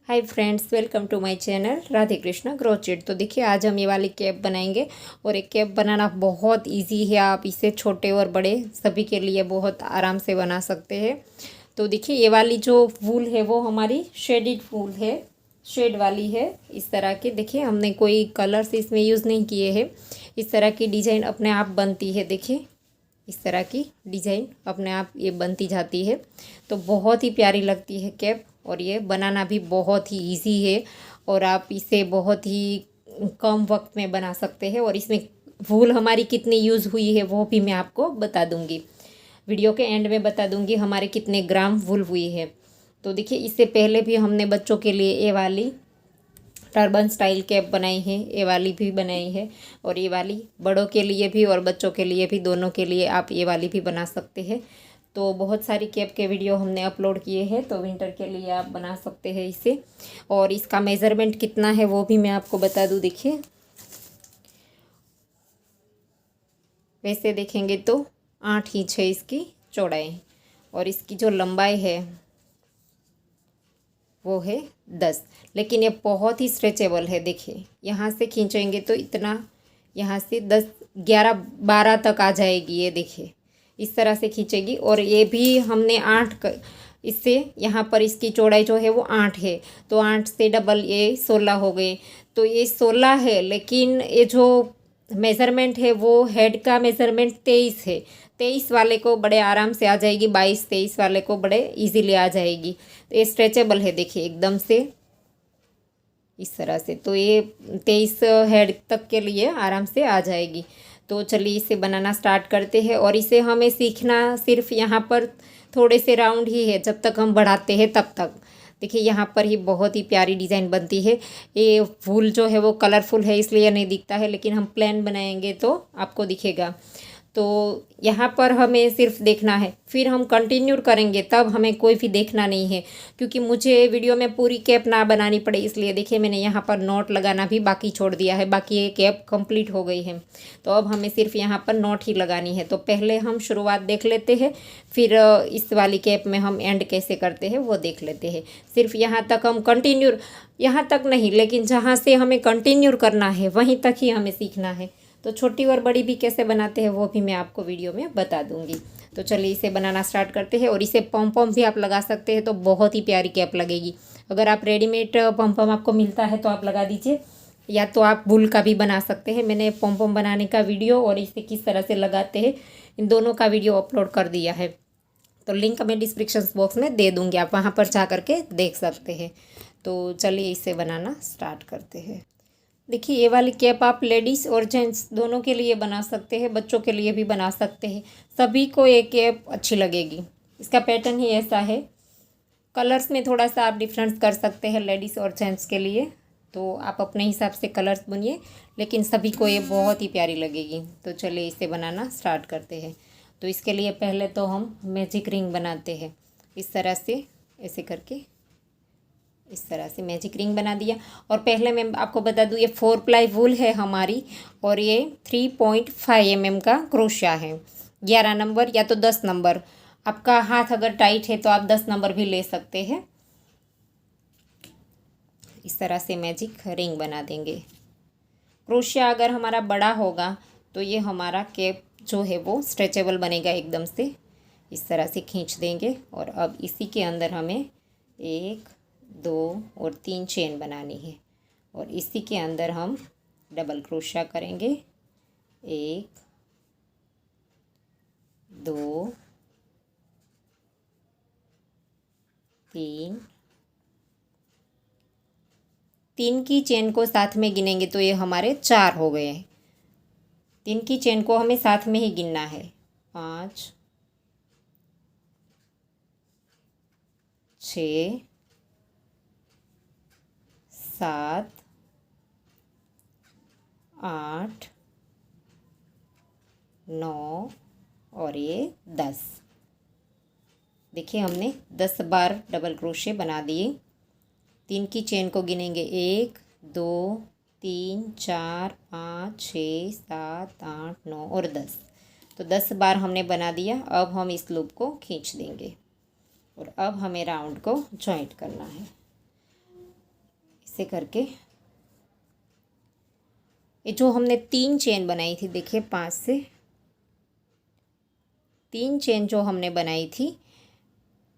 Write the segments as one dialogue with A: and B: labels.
A: Hi friends, welcome to my channel Radhe Krishna crochet. तो देखिए, आज हम ये वाली कैप बनाएंगे और एक कैप बनाना बहुत इजी है। आप इसे छोटे और बड़े सभी के लिए बहुत आराम से बना सकते हैं। तो देखिए, ये वाली जो वूल है वो हमारी शेडेड वूल है, शेड वाली है। इस तरह के देखिए, हमने कोई कलर्स इसमें यूज़ नहीं किए हैं। इस तरह की डिज़ाइन अपने आप बनती है। देखिए, इस तरह की डिज़ाइन अपने आप ये बनती जाती है। तो बहुत ही प्यारी लगती है कैप, और ये बनाना भी बहुत ही इजी है और आप इसे बहुत ही कम वक्त में बना सकते हैं। और इसमें वूल हमारी कितनी यूज़ हुई है वो भी मैं आपको बता दूंगी, वीडियो के एंड में बता दूंगी हमारे कितने ग्राम वूल हुई है। तो देखिए, इससे पहले भी हमने बच्चों के लिए ये वाली टर्बन स्टाइल कैप बनाई है, ये वाली भी बनाई है, और ये वाली बड़ों के लिए भी और बच्चों के लिए भी, दोनों के लिए आप ये वाली भी बना सकते हैं। तो बहुत सारी कैप के वीडियो हमने अपलोड किए हैं, तो विंटर के लिए आप बना सकते हैं इसे। और इसका मेज़रमेंट कितना है वो भी मैं आपको बता दूं। देखिए, वैसे देखेंगे तो 8 इंच है इसकी चौड़ाई, और इसकी जो लंबाई है वो है 10। लेकिन ये बहुत ही स्ट्रेचेबल है। देखिए, यहाँ से खींचेंगे तो इतना, यहाँ से 10, 11, 12 तक आ जाएगी। ये देखिए, इस तरह से खींचेगी। और ये भी हमने इससे यहाँ पर इसकी चौड़ाई जो है वो 8 है, तो 8 से डबल ये 16 हो गए। तो ये 16 है, लेकिन ये जो मेज़रमेंट है वो हेड का मेज़रमेंट 23 है। 23 वाले को बड़े आराम से आ जाएगी, 22, 23 वाले को बड़े इजीली आ जाएगी। तो ये स्ट्रेचेबल है, देखिए एकदम से इस तरह से। तो ये 23 हेड तक के लिए आराम से आ जाएगी। तो चलिए इसे बनाना स्टार्ट करते हैं। और इसे हमें सीखना सिर्फ यहाँ पर थोड़े से राउंड ही है, जब तक हम बढ़ाते हैं तब तक। देखिए, यहाँ पर ही बहुत ही प्यारी डिज़ाइन बनती है। ये फूल जो है वो कलरफुल है इसलिए नहीं दिखता है, लेकिन हम प्लेन बनाएंगे तो आपको दिखेगा। तो यहाँ पर हमें सिर्फ देखना है, फिर हम कंटिन्यू करेंगे तब हमें कोई भी देखना नहीं है, क्योंकि मुझे वीडियो में पूरी कैप ना बनानी पड़े इसलिए। देखिए, मैंने यहाँ पर नॉट लगाना भी बाकी छोड़ दिया है, बाकी ये कैप कंप्लीट हो गई है। तो अब हमें सिर्फ यहाँ पर नॉट ही लगानी है। तो पहले हम शुरुआत देख लेते हैं, फिर इस वाली कैप में हम एंड कैसे करते हैं वो देख लेते हैं। सिर्फ यहाँ तक हम कंटिन्यू, यहाँ तक नहीं, लेकिन जहाँ से हमें कंटिन्यू करना है वहीं तक ही हमें सीखना है। तो छोटी और बड़ी भी कैसे बनाते हैं वो भी मैं आपको वीडियो में बता दूंगी। तो चलिए इसे बनाना स्टार्ट करते हैं। और इसे पॉम पॉम भी आप लगा सकते हैं, तो बहुत ही प्यारी कैप लगेगी। अगर आप रेडीमेड पॉम पॉम आपको मिलता है तो आप लगा दीजिए, या तो आप वूल का भी बना सकते हैं। मैंने पॉम पॉम बनाने का वीडियो और इसे किस तरह से लगाते हैं इन दोनों का वीडियो अपलोड कर दिया है, तो लिंक मैं डिस्क्रिप्शन बॉक्स में दे दूँगी, आप वहाँ पर जा करके देख सकते हैं। तो चलिए इसे बनाना स्टार्ट करते हैं। देखिए, ये वाली कैप आप लेडीज़ और जेंट्स दोनों के लिए बना सकते हैं, बच्चों के लिए भी बना सकते हैं, सभी को ये कैप अच्छी लगेगी। इसका पैटर्न ही ऐसा है। कलर्स में थोड़ा सा आप डिफरेंस कर सकते हैं लेडीज़ और जेंट्स के लिए, तो आप अपने हिसाब से कलर्स बुनिए, लेकिन सभी को ये बहुत ही प्यारी लगेगी। तो चलिए इसे बनाना स्टार्ट करते हैं। तो इसके लिए पहले तो हम मैजिक रिंग बनाते हैं। इस तरह से ऐसे करके इस तरह से मैजिक रिंग बना दिया। और पहले मैं आपको बता दूं, ये 4 प्लाई वूल है हमारी, और ये 3.5 mm का क्रोशिया है। 11 नंबर या तो 10 नंबर, आपका हाथ अगर टाइट है तो आप 10 नंबर भी ले सकते हैं। इस तरह से मैजिक रिंग बना देंगे। क्रोशिया अगर हमारा बड़ा होगा तो ये हमारा कैप जो है वो स्ट्रेचेबल बनेगा एकदम से। इस तरह से खींच देंगे। और अब इसी के अंदर हमें 1, 2 और 3 चेन बनानी है, और इसी के अंदर हम डबल क्रोशिया करेंगे। 1, 2, 3, 3 की चेन को साथ में गिनेंगे तो ये हमारे 4 हो गए। 3 की चेन को हमें साथ में ही गिनना है। 5, 6, 7, 8, 9 और ये 10। देखिए, हमने 10 बार डबल क्रोशे बना दिए। 3 की चेन को गिनेंगे, 1, 2, 3, 4, 5, 6, 7, 8, 9 और 10। तो 10 बार हमने बना दिया। अब हम इस लूप को खींच देंगे, और अब हमें राउंड को जॉइंट करना है। ऐसे करके ये जो हमने 3 चेन बनाई थी, देखिए 5 से 3 चेन जो हमने बनाई थी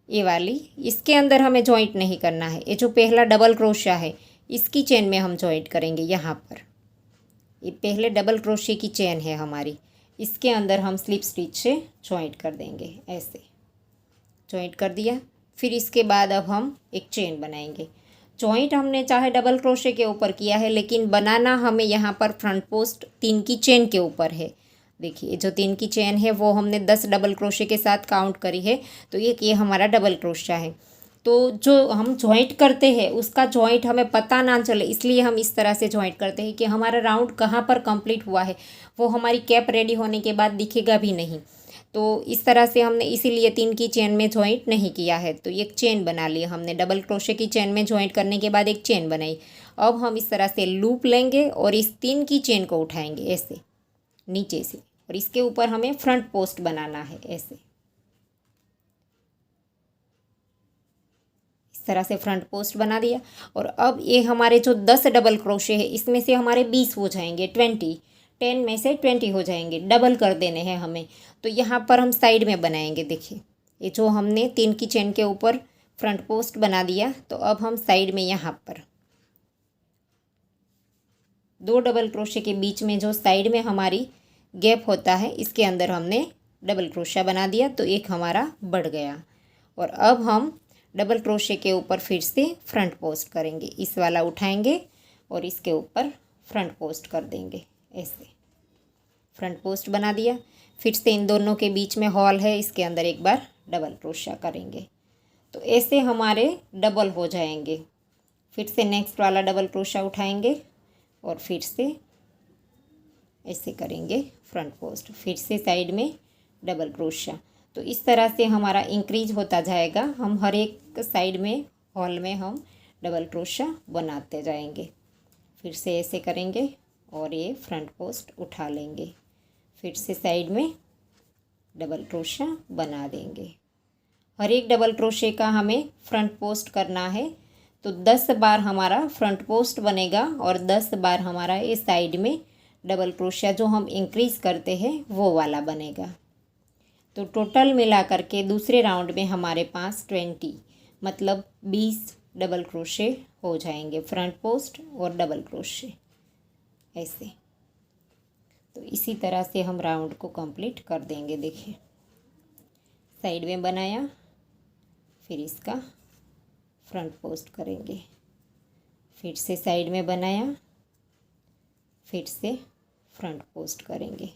A: ये वाली, इसके अंदर हमें जॉइंट नहीं करना है। ये जो पहला डबल क्रोशिया है इसकी चेन में हम जॉइंट करेंगे। यहाँ पर ये पहले डबल क्रोशिया की चेन है हमारी, इसके अंदर हम स्लिप स्टिच से जॉइंट कर देंगे। ऐसे जॉइंट कर दिया। फिर इसके बाद अब हम एक चेन बनाएंगे। जॉइंट हमने चाहे डबल क्रोशे के ऊपर किया है, लेकिन बनाना हमें यहाँ पर फ्रंट पोस्ट 3 की चेन के ऊपर है। देखिए जो 3 की चेन है वो हमने 10 डबल क्रोशे के साथ काउंट करी है, तो ये हमारा डबल क्रोशा है। तो जो हम जॉइंट करते हैं उसका जॉइंट हमें पता ना चले, इसलिए हम इस तरह से जॉइंट करते हैं कि हमारा राउंड कहाँ पर कंप्लीट हुआ है वो हमारी कैप रेडी होने के बाद दिखेगा भी नहीं। तो इस तरह से हमने इसीलिए 3 की चेन में जॉइंट नहीं किया है। तो एक चेन बना लिया हमने, डबल क्रोशे की चेन में जॉइंट करने के बाद एक चेन बनाई। अब हम इस तरह से लूप लेंगे और इस 3 की चेन को उठाएंगे ऐसे नीचे से, और इसके ऊपर हमें फ्रंट पोस्ट बनाना है। ऐसे इस तरह से फ्रंट पोस्ट बना दिया। और अब ये हमारे जो 10 डबल क्रोशे है इसमें से हमारे 20 हो जाएंगे, 10 में से 20 हो जाएंगे, डबल कर देने हैं हमें। तो यहाँ पर हम साइड में बनाएंगे। देखिए ये जो हमने 3 की चेन के ऊपर फ्रंट पोस्ट बना दिया, तो अब हम साइड में यहाँ पर 2 डबल क्रोशे के बीच में जो साइड में हमारी गैप होता है इसके अंदर हमने डबल क्रोशा बना दिया, तो एक हमारा बढ़ गया। और अब हम डबल क्रोशे के ऊपर फिर से फ्रंट पोस्ट करेंगे। इस वाला उठाएंगे और इसके ऊपर फ्रंट पोस्ट कर देंगे। ऐसे फ्रंट पोस्ट बना दिया। फिर से इन दोनों के बीच में हॉल है, इसके अंदर एक बार डबल क्रोशा करेंगे। तो ऐसे हमारे डबल हो जाएंगे। फिर से नेक्स्ट वाला डबल क्रोशा उठाएंगे और फिर से ऐसे करेंगे फ्रंट पोस्ट, फिर से साइड में डबल क्रोशा। तो इस तरह से हमारा इंक्रीज होता जाएगा। हम हर एक साइड में हॉल में हम डबल क्रोशा बनाते जाएंगे। फिर से ऐसे करेंगे और ये फ्रंट पोस्ट उठा लेंगे, फिर से साइड में डबल क्रोशा बना देंगे। हर एक डबल क्रोशे का हमें फ्रंट पोस्ट करना है। तो 10 बार हमारा फ्रंट पोस्ट बनेगा और 10 बार हमारा ये साइड में डबल क्रोशिया जो हम इंक्रीज करते हैं वो वाला बनेगा। तो टोटल मिला करके दूसरे राउंड में हमारे पास 20 मतलब 20 डबल क्रोशे हो जाएंगे, फ्रंट पोस्ट और डबल क्रोशे ऐसे। तो इसी तरह से हम राउंड को कंप्लीट कर देंगे। देखिए साइड में बनाया, फिर इसका फ्रंट पोस्ट करेंगे, फिर से साइड में बनाया, फिर से फ्रंट पोस्ट करेंगे,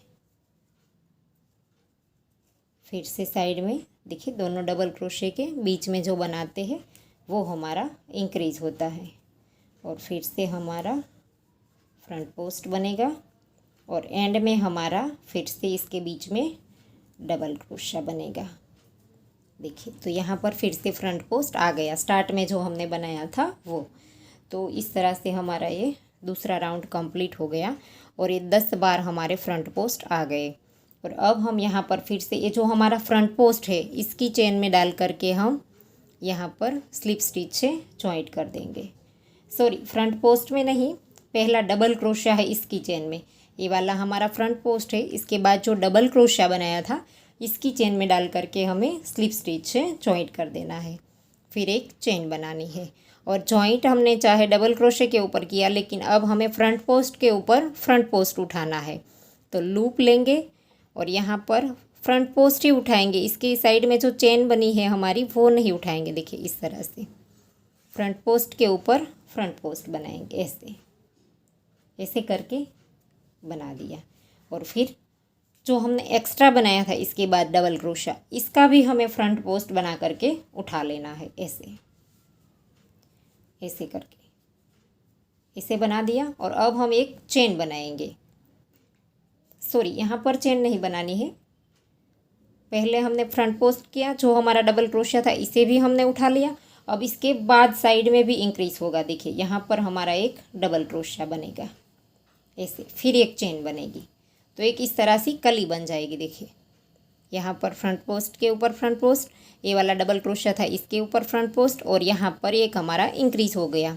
A: फिर से साइड में। देखिए दोनों डबल क्रोशे के बीच में जो बनाते हैं वो हमारा इंक्रीज होता है, और फिर से हमारा फ्रंट पोस्ट बनेगा और एंड में हमारा फिर से इसके बीच में डबल क्रोशा बनेगा। देखिए तो यहाँ पर फिर से फ्रंट पोस्ट आ गया, स्टार्ट में जो हमने बनाया था वो। तो इस तरह से हमारा ये दूसरा राउंड कंप्लीट हो गया और ये 10 बार हमारे फ्रंट पोस्ट आ गए। और अब हम यहाँ पर फिर से ये जो हमारा फ्रंट पोस्ट है इसकी चेन में डाल करके हम यहाँ पर स्लिप स्टिच से जॉइंट कर देंगे। सॉरी, फ्रंट पोस्ट में नहीं, पहला डबल क्रोशिया है इसकी चेन में। ये वाला हमारा फ्रंट पोस्ट है, इसके बाद जो डबल क्रोशिया बनाया था इसकी चेन में डाल करके हमें स्लिप स्टिच से जॉइंट कर देना है। फिर एक चेन बनानी है और जॉइंट हमने चाहे डबल क्रोशिया के ऊपर किया, लेकिन अब हमें फ्रंट पोस्ट के ऊपर फ्रंट पोस्ट उठाना है। तो लूप लेंगे और यहाँ पर फ्रंट पोस्ट ही उठाएंगे, इसके साइड में जो चेन बनी है हमारी वो नहीं उठाएंगे। देखिए इस तरह से फ्रंट पोस्ट के ऊपर फ्रंट पोस्ट बनाएंगे, ऐसे ऐसे करके बना दिया। और फिर जो हमने एक्स्ट्रा बनाया था इसके बाद डबल क्रोशिया, इसका भी हमें फ्रंट पोस्ट बना करके उठा लेना है, ऐसे ऐसे करके इसे बना दिया। और अब हम एक चेन बनाएंगे। सॉरी, यहाँ पर चेन नहीं बनानी है, पहले हमने फ्रंट पोस्ट किया, जो हमारा डबल क्रोशिया था इसे भी हमने उठा लिया। अब इसके बाद साइड में भी इंक्रीज होगा। देखिए यहाँ पर हमारा एक डबल क्रोशिया बनेगा ऐसे, फिर एक चेन बनेगी, तो एक इस तरह से कली बन जाएगी। देखिए यहाँ पर फ्रंट पोस्ट के ऊपर फ्रंट पोस्ट, ये वाला डबल क्रोशिया था इसके ऊपर फ्रंट पोस्ट, और यहाँ पर एक हमारा इंक्रीज हो गया।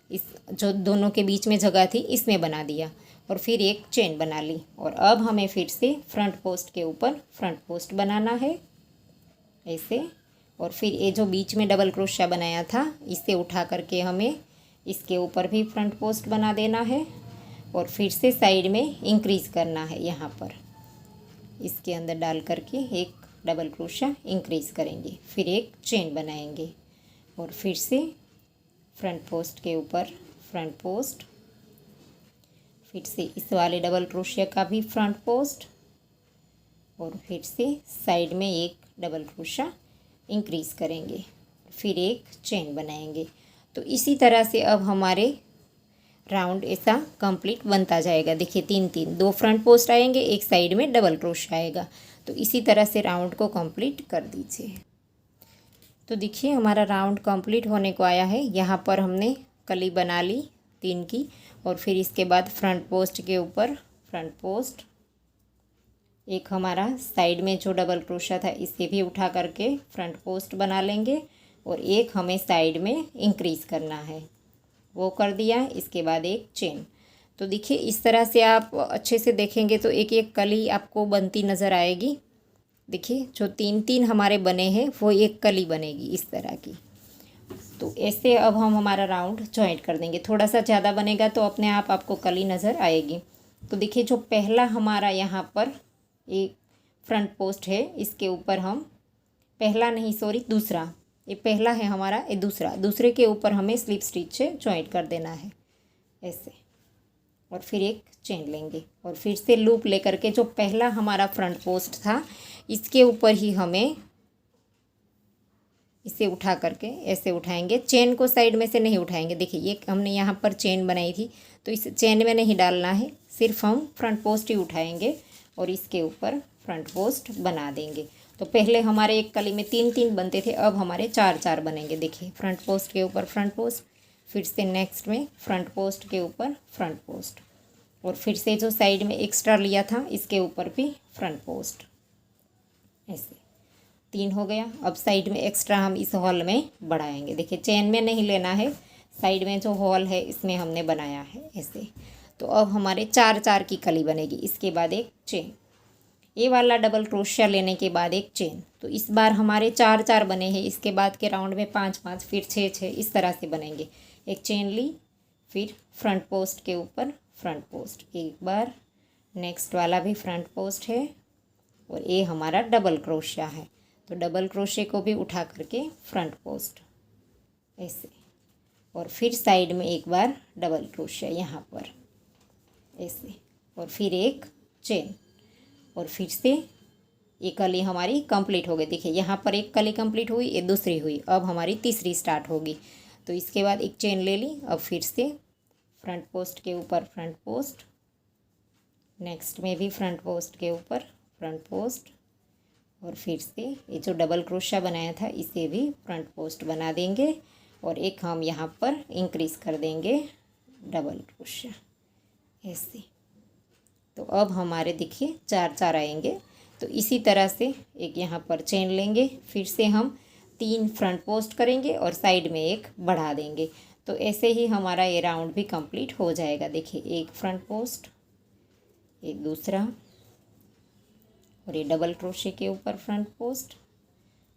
A: इस जो दोनों के बीच में जगह थी इसमें बना दिया और फिर एक चेन बना ली। और अब हमें फिर से फ्रंट पोस्ट के ऊपर फ्रंट पोस्ट बनाना है ऐसे। और फिर ये जो बीच में डबल क्रोशिया बनाया था इसे उठा करके हमें इसके ऊपर भी फ्रंट पोस्ट बना देना है और फिर से साइड में इंक्रीज़ करना है। यहाँ पर इसके अंदर डाल करके एक डबल क्रोशिया इंक्रीज़ करेंगे, फिर एक चेन बनाएंगे और फिर से फ्रंट पोस्ट के ऊपर फ्रंट पोस्ट, फिर से इस वाले डबल क्रोशिया का भी फ्रंट पोस्ट और फिर से साइड में एक डबल क्रोशिया इंक्रीज़ करेंगे, फिर एक चेन बनाएंगे। तो इसी तरह से अब हमारे राउंड ऐसा कंप्लीट बनता जाएगा। देखिए 3-3 2 फ्रंट पोस्ट आएंगे, एक साइड में डबल क्रोशिया आएगा। तो इसी तरह से राउंड को कंप्लीट कर दीजिए। तो देखिए हमारा राउंड कंप्लीट होने को आया है। यहाँ पर हमने कली बना ली 3 की और फिर इसके बाद फ्रंट पोस्ट के ऊपर फ्रंट पोस्ट, एक हमारा साइड में जो डबल क्रोशिया था इसे भी उठा करके फ्रंट पोस्ट बना लेंगे और एक हमें साइड में इंक्रीज़ करना है, वो कर दिया। इसके बाद एक चेन। तो देखिए इस तरह से आप अच्छे से देखेंगे तो एक एक कली आपको बनती नज़र आएगी। देखिए जो 3-3 हमारे बने हैं वो एक कली बनेगी इस तरह की। तो ऐसे अब हम हमारा राउंड जॉइंट कर देंगे। थोड़ा सा ज़्यादा बनेगा तो अपने आप आपको कली नज़र आएगी। तो देखिए जो पहला हमारा यहाँ पर एक फ्रंट पोस्ट है इसके ऊपर हम पहला नहीं सॉरी दूसरा, ये पहला है हमारा, ये दूसरे के ऊपर हमें स्लिप स्टिच से जॉइंट कर देना है ऐसे। और फिर एक चेन लेंगे और फिर से लूप लेकर के जो पहला हमारा फ्रंट पोस्ट था इसके ऊपर ही हमें इसे उठा करके ऐसे उठाएंगे। चेन को साइड में से नहीं उठाएंगे। देखिए ये हमने यहाँ पर चेन बनाई थी तो इस चेन में नहीं डालना है, सिर्फ हम फ्रंट पोस्ट ही उठाएंगे और इसके ऊपर फ्रंट पोस्ट बना देंगे। तो पहले हमारे एक कली में 3-3 बनते थे, अब हमारे 4-4 बनेंगे। देखिए फ्रंट पोस्ट के ऊपर फ्रंट पोस्ट, फिर से नेक्स्ट में फ्रंट पोस्ट के ऊपर फ्रंट पोस्ट और फिर से जो साइड में एक्स्ट्रा लिया था इसके ऊपर भी फ्रंट पोस्ट ऐसे 3 हो गया। अब साइड में एक्स्ट्रा हम इस हॉल में बढ़ाएंगे। देखिए चेन में नहीं लेना है, साइड में जो हॉल है इसमें हमने बनाया है ऐसे। तो अब हमारे 4-4 की कली बनेगी। इसके बाद एक चेन, ये वाला डबल क्रोशिया लेने के बाद एक चेन। तो इस बार हमारे 4-4 बने हैं। इसके बाद के राउंड में 5-5, फिर 6-6 इस तरह से बनेंगे। एक चेन ली, फिर फ्रंट पोस्ट के ऊपर फ्रंट पोस्ट एक बार, नेक्स्ट वाला भी फ्रंट पोस्ट है और ये हमारा डबल क्रोशिया है। तो डबल क्रोशिया को भी उठा करके फ्रंट पोस्ट ऐसे और फिर साइड में एक बार डबल क्रोशिया यहाँ पर ऐसे और फिर एक चेन और फिर से ये कली हमारी कंप्लीट हो गई। देखिए यहाँ पर एक कली कंप्लीट हुई, ये दूसरी हुई, अब हमारी तीसरी स्टार्ट होगी। तो इसके बाद एक चेन ले ली। अब फिर से फ्रंट पोस्ट के ऊपर फ्रंट पोस्ट, नेक्स्ट में भी फ्रंट पोस्ट के ऊपर फ्रंट पोस्ट और फिर से ये जो डबल क्रोशिया बनाया था इसे भी फ्रंट पोस्ट बना देंगे और एक हम यहाँ पर इंक्रीज़ कर देंगे डबल क्रोशिया ऐसे। तो अब हमारे देखिए 4-4 आएंगे। तो इसी तरह से एक यहाँ पर चेन लेंगे, फिर से हम 3 फ्रंट पोस्ट करेंगे और साइड में एक बढ़ा देंगे। तो ऐसे ही हमारा ये राउंड भी कंप्लीट हो जाएगा। देखिए एक फ्रंट पोस्ट, एक दूसरा और ये डबल क्रोशिया के ऊपर फ्रंट पोस्ट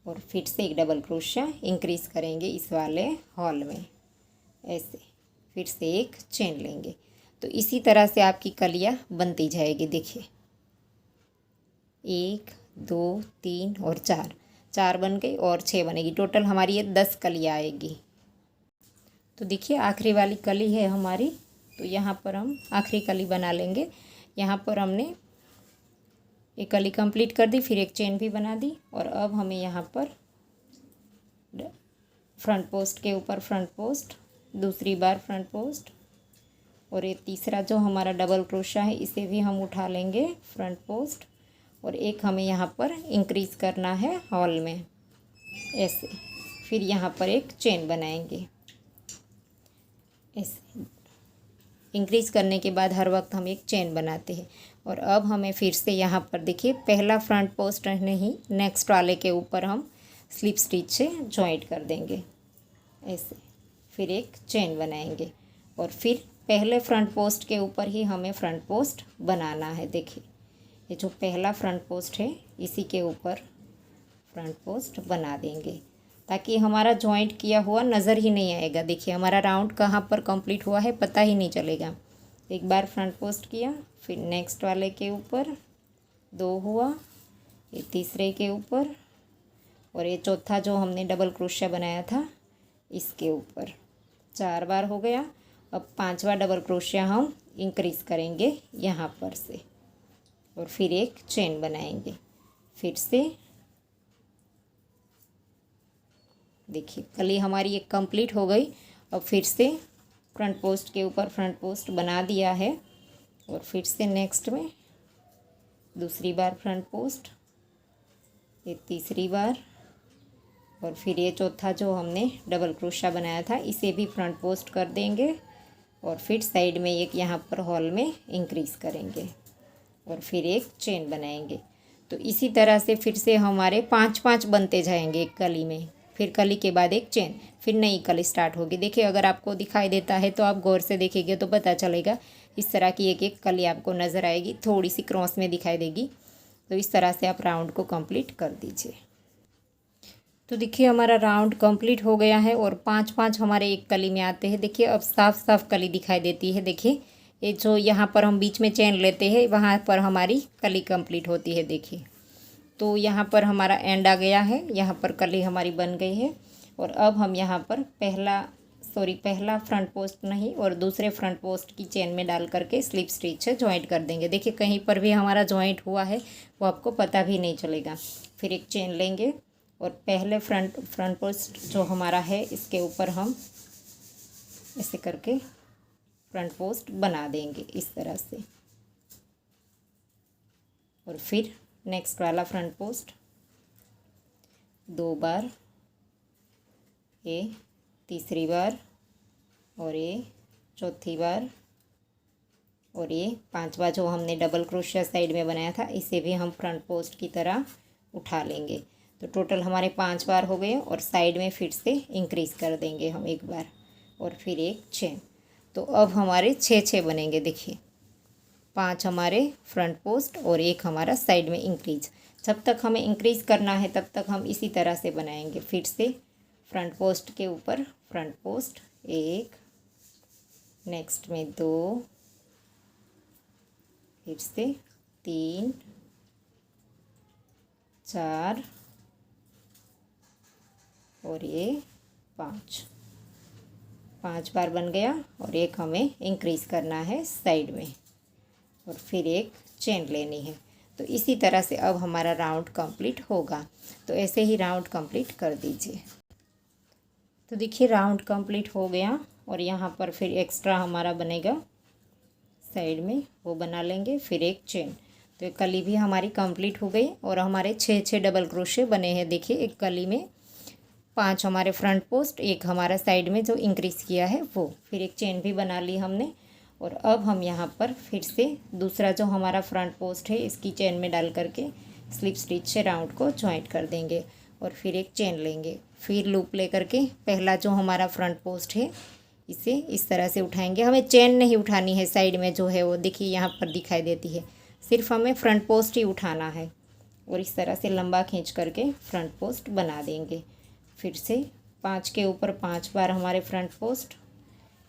A: और फिर से एक डबल क्रोशिया इंक्रीज़ करेंगे इस वाले हॉल में ऐसे, फिर से एक चेन लेंगे। तो इसी तरह से आपकी कलियाँ बनती जाएगी। देखिए 1 2 3 और 4 बन गई और 6 बनेगी। टोटल हमारी ये 10 कलियाँ आएगी। तो देखिए आखिरी वाली कली है हमारी, तो यहाँ पर हम आखिरी कली बना लेंगे। यहाँ पर हमने एक कली कंप्लीट कर दी, फिर एक चेन भी बना दी और अब हमें यहाँ पर फ्रंट पोस्ट के ऊपर फ्रंट पोस्ट, दूसरी बार फ्रंट पोस्ट और ये तीसरा जो हमारा डबल क्रोशिया है इसे भी हम उठा लेंगे फ्रंट पोस्ट और एक हमें यहाँ पर इंक्रीज़ करना है हॉल में ऐसे। फिर यहाँ पर एक चेन बनाएंगे ऐसे। इंक्रीज़ करने के बाद हर वक्त हम एक चेन बनाते हैं और अब हमें फिर से यहाँ पर देखिए पहला फ्रंट पोस्ट नहीं, नेक्स्ट वाले के ऊपर हम स्लिप स्टिच से जॉइंट कर देंगे ऐसे। फिर एक चेन बनाएंगे और फिर पहले फ्रंट पोस्ट के ऊपर ही हमें फ्रंट पोस्ट बनाना है। देखिए ये जो पहला फ्रंट पोस्ट है इसी के ऊपर फ्रंट पोस्ट बना देंगे ताकि हमारा जॉइंट किया हुआ नज़र ही नहीं आएगा। देखिए हमारा राउंड कहाँ पर कंप्लीट हुआ है पता ही नहीं चलेगा। एक बार फ्रंट पोस्ट किया, फिर नेक्स्ट वाले के ऊपर 2 हुआ, ये तीसरे के ऊपर, और ये चौथा जो हमने डबल क्रोशिया बनाया था इसके ऊपर 4 बार हो गया। अब 5वां डबल क्रोशिया हम इंक्रीज़ करेंगे यहाँ पर से और फिर एक चेन बनाएंगे। फिर से देखिए कली हमारी एक कंप्लीट हो गई। अब फिर से फ्रंट पोस्ट के ऊपर फ्रंट पोस्ट बना दिया है और फिर से नेक्स्ट में दूसरी बार फ्रंट पोस्ट, ये तीसरी बार, और फिर ये चौथा जो हमने डबल क्रोशिया बनाया था इसे भी फ्रंट पोस्ट कर देंगे और फिर साइड में एक यहाँ पर हॉल में इंक्रीज़ करेंगे और फिर एक चेन बनाएंगे। तो इसी तरह से फिर से हमारे 5-5 बनते जाएंगे एक कली में, फिर कली के बाद एक चेन, फिर नई कली स्टार्ट होगी। देखिए अगर आपको दिखाई देता है तो आप गौर से देखेंगे तो पता चलेगा। इस तरह की एक एक कली आपको नज़र आएगी, थोड़ी सी क्रॉस में दिखाई देगी। तो इस तरह से आप राउंड को कंप्लीट कर दीजिए। तो देखिए हमारा राउंड कंप्लीट हो गया है और 5-5 हमारे एक कली में आते हैं। देखिए अब साफ साफ कली दिखाई देती है। देखिए ये जो यहाँ पर हम बीच में चेन लेते हैं वहाँ पर हमारी कली कंप्लीट होती है। देखिए तो यहाँ पर हमारा एंड आ गया है, यहाँ पर कली हमारी बन गई है। और अब हम यहाँ पर पहला फ्रंट पोस्ट नहीं और दूसरे फ्रंट पोस्ट की चेन में डाल करके स्लिप स्टिच से जॉइंट कर देंगे। देखिए कहीं पर भी हमारा जॉइंट हुआ है वो आपको पता भी नहीं चलेगा। फिर एक चेन लेंगे और पहले फ्रंट पोस्ट जो हमारा है इसके ऊपर हम ऐसे करके फ्रंट पोस्ट बना देंगे इस तरह से। और फिर नेक्स्ट वाला फ्रंट पोस्ट 2 बार, ये तीसरी बार, और ये चौथी बार, और ये 5वां जो हमने डबल क्रोशिया साइड में बनाया था इसे भी हम फ्रंट पोस्ट की तरह उठा लेंगे। तो टोटल हमारे 5 बार हो गए और साइड में फिर से इंक्रीज़ कर देंगे हम एक बार और फिर एक चेन। तो अब हमारे 6 बनेंगे। देखिए 5 हमारे फ्रंट पोस्ट और एक हमारा साइड में इंक्रीज। जब तक हमें इंक्रीज़ करना है तब तक हम इसी तरह से बनाएंगे। फिर से फ्रंट पोस्ट के ऊपर फ्रंट पोस्ट 1, नेक्स्ट में 2, फिर से 3, 4 और ये 5 बार बन गया और एक हमें इंक्रीज़ करना है साइड में और फिर एक चेन लेनी है। तो इसी तरह से अब हमारा राउंड कंप्लीट होगा। तो ऐसे ही राउंड कंप्लीट कर दीजिए। तो देखिए राउंड कंप्लीट हो गया और यहाँ पर फिर एक्स्ट्रा हमारा बनेगा साइड में, वो बना लेंगे, फिर एक चेन। तो एक कली भी हमारी कंप्लीट हो गई और हमारे 6 डबल क्रोशे बने हैं। देखिए एक कली में 5 हमारे फ्रंट पोस्ट, एक हमारा साइड में जो इंक्रीज़ किया है वो, फिर एक चेन भी बना ली हमने। और अब हम यहाँ पर फिर से दूसरा जो हमारा फ्रंट पोस्ट है इसकी चेन में डाल करके स्लिप स्टिच से राउंड को जॉइंट कर देंगे और फिर एक चेन लेंगे। फिर लूप ले करके पहला जो हमारा फ्रंट पोस्ट है इसे इस तरह से उठाएंगे। हमें चेन नहीं उठानी है, साइड में जो है वो देखिए यहाँ पर दिखाई देती है, सिर्फ हमें फ्रंट पोस्ट ही उठाना है और इस तरह से लंबा खींच करके फ्रंट पोस्ट बना देंगे। फिर से 5 के ऊपर 5 बार हमारे फ्रंट पोस्ट,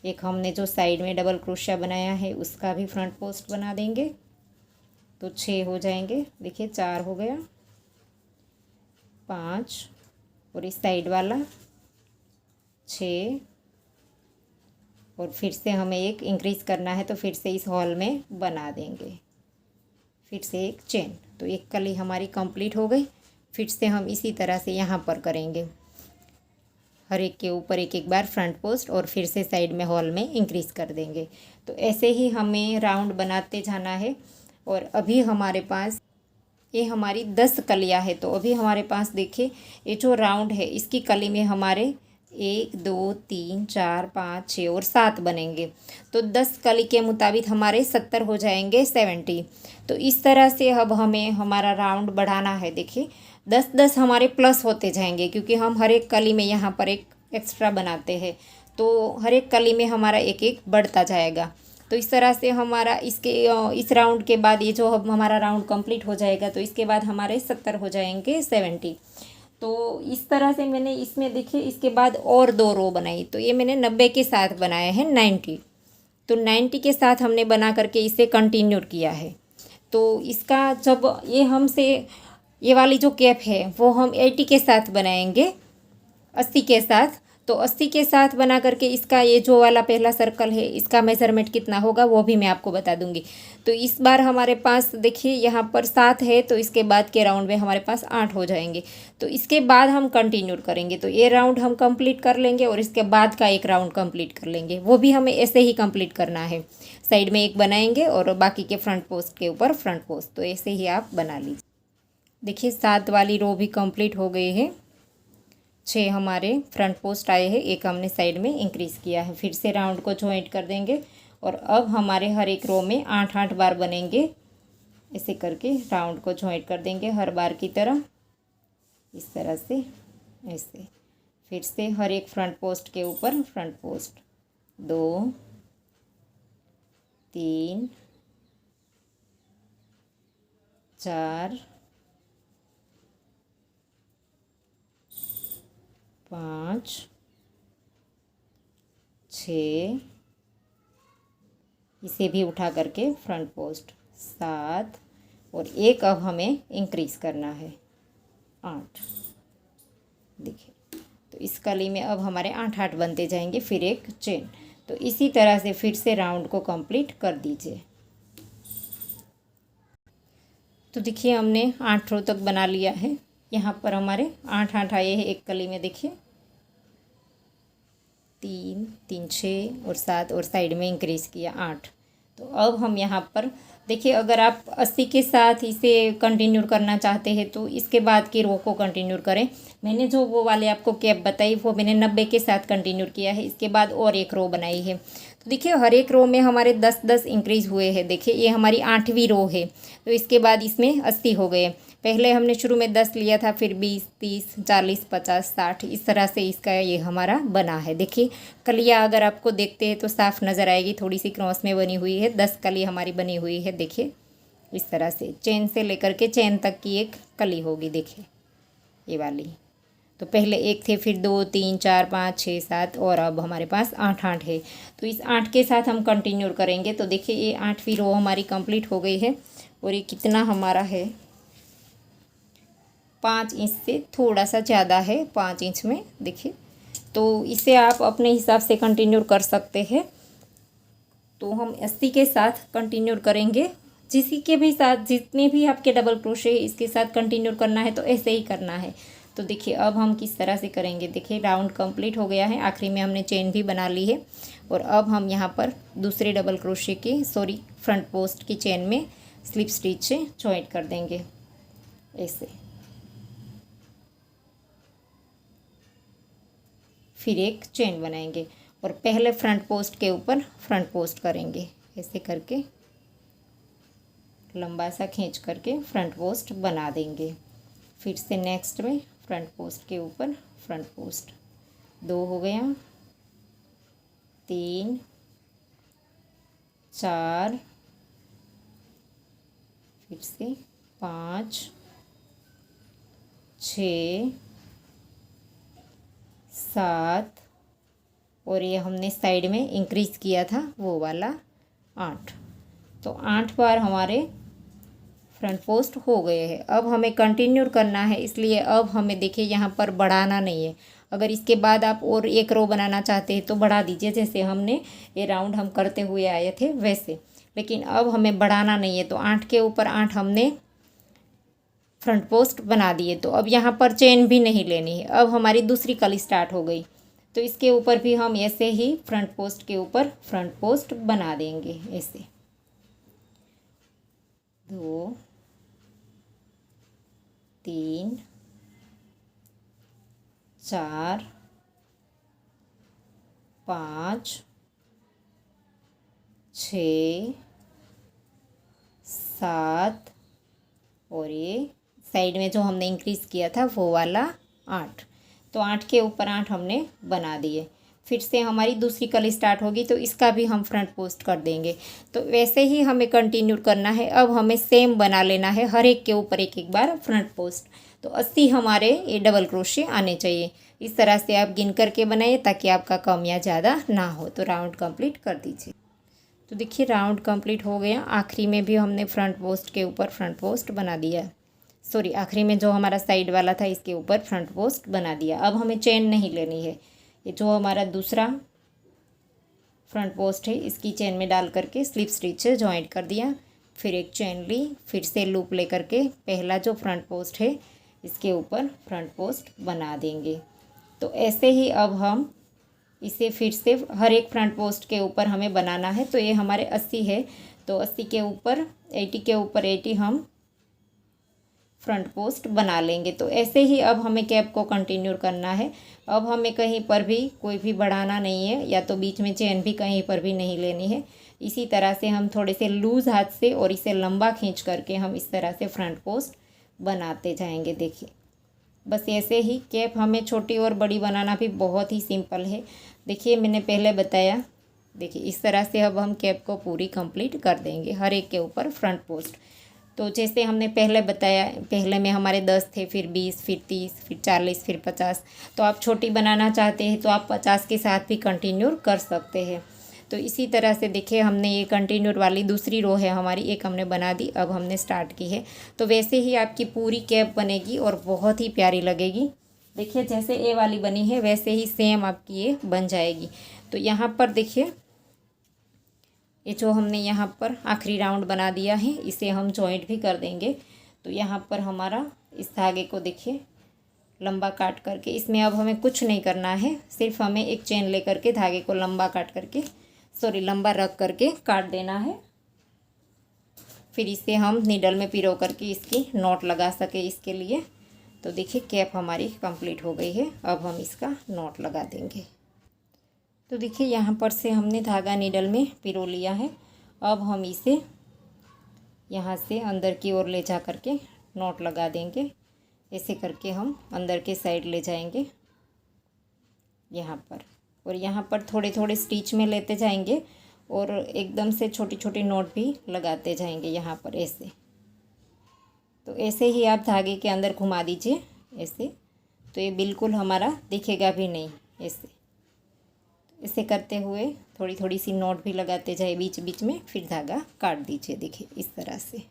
A: एक हमने जो साइड में डबल क्रोशिया बनाया है उसका भी फ्रंट पोस्ट बना देंगे। तो 6 हो जाएंगे। देखिए 4 हो गया, 5 और इस साइड वाला 6 और फिर से हमें एक इंक्रीज़ करना है तो फिर से इस हॉल में बना देंगे, फिर से एक चेन। तो एक कली हमारी कंप्लीट हो गई। फिर से हम इसी तरह से यहाँ पर करेंगे, हर एक के ऊपर एक एक बार फ्रंट पोस्ट और फिर से साइड में हॉल में इंक्रीज़ कर देंगे। तो ऐसे ही हमें राउंड बनाते जाना है। और अभी हमारे पास ये हमारी 10 कलियाँ है। तो अभी हमारे पास देखिए ये जो राउंड है इसकी कली में हमारे 1 2 3 4 5 6 और 7 बनेंगे। तो 10 कली के मुताबिक हमारे 70 हो जाएंगे, 70। तो इस तरह से अब हमें हमारा राउंड बढ़ाना है। देखिए 10-10 हमारे प्लस होते जाएंगे क्योंकि हम हर एक कली में यहाँ पर एक एक्स्ट्रा बनाते हैं। तो हर एक कली में हमारा एक एक बढ़ता जाएगा। तो इस तरह से हमारा इस राउंड के बाद ये जो अब हमारा राउंड कंप्लीट हो जाएगा तो इसके बाद हमारे 70 हो जाएंगे 70। तो इस तरह से मैंने इसमें देखिए इसके बाद और 2 रो बनाई। तो ये मैंने 90 के साथ बनाया है 90। तो 90 के साथ हमने बना करके इसे कंटिन्यू किया है। तो इसका जब ये वाली जो कैप है वो हम 80 के साथ बनाएंगे, 80 के साथ। तो 80 के साथ बना करके इसका ये जो वाला पहला सर्कल है इसका मेज़रमेंट कितना होगा वो भी मैं आपको बता दूंगी। तो इस बार हमारे पास देखिए यहाँ पर 7 है, तो इसके बाद के राउंड में हमारे पास 8 हो जाएंगे। तो इसके बाद हम कंटिन्यू करेंगे। तो ये राउंड हम कंप्लीट कर लेंगे और इसके बाद का एक राउंड कंप्लीट कर लेंगे। वो भी हमें ऐसे ही कंप्लीट करना है। साइड में एक बनाएंगे और बाकी के फ्रंट पोस्ट के ऊपर फ्रंट पोस्ट। तो ऐसे ही आप बना लीजिए। देखिए 7 वाली रो भी कंप्लीट हो गई है। 6 हमारे फ्रंट पोस्ट आए हैं, एक हमने साइड में इंक्रीज़ किया है। फिर से राउंड को जॉइंट कर देंगे और अब हमारे हर एक रो में 8-8 बार बनेंगे। ऐसे करके राउंड को जॉइंट कर देंगे हर बार की तरह, इस तरह से ऐसे। फिर से हर एक फ्रंट पोस्ट के ऊपर फ्रंट पोस्ट 2 3 4 5 6, इसे भी उठा करके फ्रंट पोस्ट 7 और एक अब हमें इंक्रीज़ करना है 8। देखिए तो इस कली में अब हमारे 8-8 बनते जाएंगे, फिर एक चेन। तो इसी तरह से फिर से राउंड को कंप्लीट कर दीजिए। तो देखिए हमने 8 रो तक बना लिया है। यहाँ पर हमारे 8-8 आए हैं एक कली में। देखिए 3 3 6 और 7 और साइड में इंक्रीज़ किया 8। तो अब हम यहाँ पर देखिए अगर आप 80 के साथ इसे कंटिन्यू करना चाहते हैं तो इसके बाद की रो को कंटिन्यू करें। मैंने जो वो वाले आपको कैप बताई वो मैंने 90 के साथ कंटिन्यू किया है। इसके बाद और एक रो बनाई है। तो देखिए हर एक रो में हमारे 10-10 इंक्रीज़ हुए हैं। देखिए ये हमारी 8वीं रो है। तो इसके बाद इसमें 80 हो गए। पहले हमने शुरू में 10 लिया था, फिर 20 30 40 50 60, इस तरह से इसका ये हमारा बना है। देखिए कलियाँ अगर आपको देखते हैं तो साफ नज़र आएगी, थोड़ी सी क्रॉस में बनी हुई है। 10 कली हमारी बनी हुई है। देखिए इस तरह से चेन से लेकर के चेन तक की एक कली होगी। देखिए ये वाली। तो पहले 1 थे, फिर 2 3 4 5 6 7 और अब हमारे पास 8-8 है। तो इस 8 के साथ हम कंटिन्यू करेंगे। तो देखिए ये 8वीं रो हमारी कंप्लीट हो गई है और ये कितना हमारा है 5 इंच से थोड़ा सा ज़्यादा है, 5 इंच में। देखिए तो इसे आप अपने हिसाब से कंटिन्यू कर सकते हैं। तो हम 80 के साथ कंटिन्यू करेंगे। जिसी के भी साथ जितने भी आपके डबल क्रोशे इसके साथ कंटिन्यू करना है तो ऐसे ही करना है। तो देखिए अब हम किस तरह से करेंगे। देखिए राउंड कंप्लीट हो गया है, आखिरी में हमने चेन भी बना ली है और अब हम यहाँ पर दूसरे डबल क्रोशे की फ्रंट पोस्ट की चेन में स्लिप स्टिच से जॉइंट कर देंगे ऐसे। फिर एक चेन बनाएंगे और पहले फ्रंट पोस्ट के ऊपर फ्रंट पोस्ट करेंगे। ऐसे करके लंबा सा खींच करके फ्रंट पोस्ट बना देंगे। फिर से नेक्स्ट में फ्रंट पोस्ट के ऊपर फ्रंट पोस्ट 2 हो गया, 3 4, फिर से 5 6 7 और ये हमने साइड में इंक्रीज़ किया था वो वाला 8। तो 8 बार हमारे फ्रंट पोस्ट हो गए हैं। अब हमें कंटिन्यू करना है, इसलिए अब हमें देखिए यहाँ पर बढ़ाना नहीं है। अगर इसके बाद आप और एक रो बनाना चाहते हैं तो बढ़ा दीजिए, जैसे हमने ये राउंड हम करते हुए आए थे वैसे। लेकिन अब हमें बढ़ाना नहीं है। तो 8 के ऊपर 8 हमने फ्रंट पोस्ट बना दिए। तो अब यहाँ पर चेन भी नहीं लेनी है। अब हमारी दूसरी कली स्टार्ट हो गई। तो इसके ऊपर भी हम ऐसे ही फ्रंट पोस्ट के ऊपर फ्रंट पोस्ट बना देंगे ऐसे। 2 3 4 5 6 7 और ये साइड में जो हमने इंक्रीज़ किया था वो वाला 8। तो 8 के ऊपर 8 हमने बना दिए। फिर से हमारी दूसरी कली स्टार्ट होगी तो इसका भी हम फ्रंट पोस्ट कर देंगे। तो वैसे ही हमें कंटिन्यू करना है। अब हमें सेम बना लेना है, हर एक के ऊपर एक एक बार फ्रंट पोस्ट। तो 80 हमारे ये डबल क्रोशे आने चाहिए। इस तरह से आप गिन करके बनाइए ताकि आपका कम या ज़्यादा ना हो। तो राउंड कंप्लीट कर दीजिए। तो देखिए राउंड कंप्लीट हो गया। आखिरी में भी हमने फ्रंट पोस्ट के ऊपर फ्रंट पोस्ट बना दिया। सॉरी, आखिरी में जो हमारा साइड वाला था इसके ऊपर फ्रंट पोस्ट बना दिया। अब हमें चेन नहीं लेनी है। ये जो हमारा दूसरा फ्रंट पोस्ट है इसकी चेन में डाल करके स्लिप स्टिच से जॉइंट कर दिया। फिर एक चेन ली, फिर से लूप ले करके पहला जो फ्रंट पोस्ट है इसके ऊपर फ्रंट पोस्ट बना देंगे। तो ऐसे ही अब हम इसे फिर से हर एक फ्रंट पोस्ट के ऊपर हमें बनाना है। तो ये हमारे 80 है, तो 80 के ऊपर 80 के ऊपर 80 हम फ्रंट पोस्ट बना लेंगे। तो ऐसे ही अब हमें कैप को कंटिन्यू करना है। अब हमें कहीं पर भी कोई भी बढ़ाना नहीं है, या तो बीच में चेन भी कहीं पर भी नहीं लेनी है। इसी तरह से हम थोड़े से लूज़ हाथ से और इसे लंबा खींच करके हम इस तरह से फ्रंट पोस्ट बनाते जाएंगे। देखिए बस ऐसे ही कैप हमें छोटी और बड़ी बनाना भी बहुत ही सिंपल है। देखिए मैंने पहले बताया, देखिए इस तरह से अब हम कैप को पूरी कंप्लीट कर देंगे, हर एक के ऊपर फ्रंट पोस्ट। तो जैसे हमने पहले बताया, पहले में हमारे 10 थे, फिर 20, फिर 30, फिर 40, फिर 50। तो आप छोटी बनाना चाहते हैं तो आप 50 के साथ भी कंटिन्यू कर सकते हैं। तो इसी तरह से देखिए हमने ये कंटिन्यूर वाली दूसरी रो है हमारी, एक हमने बना दी, अब हमने स्टार्ट की है। तो वैसे ही आपकी पूरी कैप बनेगी और बहुत ही प्यारी लगेगी। देखिए जैसे ए वाली बनी है वैसे ही सेम आपकी ये बन जाएगी। तो यहाँ पर देखिए ये जो हमने यहाँ पर आखिरी राउंड बना दिया है इसे हम जॉइंट भी कर देंगे। तो यहाँ पर हमारा इस धागे को देखिए लंबा काट करके, इसमें अब हमें कुछ नहीं करना है, सिर्फ हमें एक चेन ले करके धागे को लंबा काट करके लंबा रख करके काट देना है। फिर इसे हम नीडल में पिरो करके इसकी नॉट लगा सके इसके लिए। तो देखिए कैप हमारी कंप्लीट हो गई है। अब हम इसका नॉट लगा देंगे। तो देखिए यहाँ पर से हमने धागा नीडल में पिरो लिया है। अब हम इसे यहाँ से अंदर की ओर ले जा करके नॉट लगा देंगे। ऐसे करके हम अंदर के साइड ले जाएंगे यहाँ पर, और यहाँ पर थोड़े थोड़े स्टिच में लेते जाएंगे और एकदम से छोटी छोटी नॉट भी लगाते जाएंगे यहाँ पर ऐसे। तो ऐसे ही आप धागे के अंदर घुमा दीजिए ऐसे, तो ये बिल्कुल हमारा दिखेगा भी नहीं। ऐसे करते हुए थोड़ी थोड़ी सी नॉट भी लगाते जाए बीच बीच में, फिर धागा काट दीजिए। देखिए इस तरह से।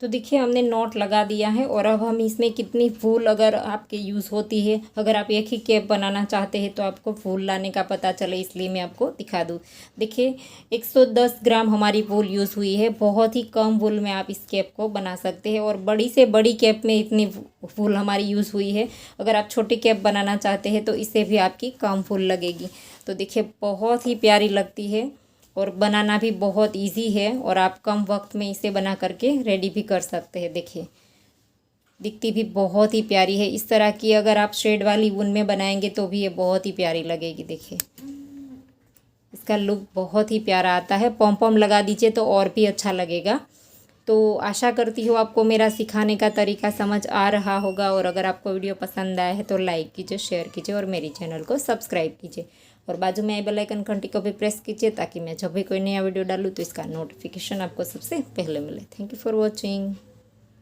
A: तो देखिए हमने नॉट लगा दिया है। और अब हम इसमें कितनी फूल अगर आपके यूज़ होती है, अगर आप एक ही कैप बनाना चाहते हैं तो आपको फूल लाने का पता चले, इसलिए मैं आपको दिखा दूँ। देखिए 110 ग्राम हमारी वूल यूज़ हुई है। बहुत ही कम वूल में आप इस कैप को बना सकते हैं, और बड़ी से बड़ी कैप में इतनी फूल हमारी यूज़ हुई है। अगर आप छोटी कैप बनाना चाहते हैं तो इससे भी आपकी कम फूल लगेगी। तो देखिए बहुत ही प्यारी लगती है और बनाना भी बहुत इजी है, और आप कम वक्त में इसे बना करके रेडी भी कर सकते हैं। देखिए दिखती भी बहुत ही प्यारी है। इस तरह की अगर आप शेड वाली ऊन में बनाएंगे तो भी ये बहुत ही प्यारी लगेगी। देखिए इसका लुक बहुत ही प्यारा आता है। पॉम पॉम लगा दीजिए तो और भी अच्छा लगेगा। तो आशा करती हूँ आपको मेरा सिखाने का तरीका समझ आ रहा होगा, और अगर आपको वीडियो पसंद आया है तो लाइक कीजिए, शेयर कीजिए और मेरी चैनल को सब्सक्राइब कीजिए, और बाजू में आई बेल आइकन घंटी को भी प्रेस कीजिए ताकि मैं जब भी कोई नया वीडियो डालूँ तो इसका नोटिफिकेशन आपको सबसे पहले मिले। Thank you for watching.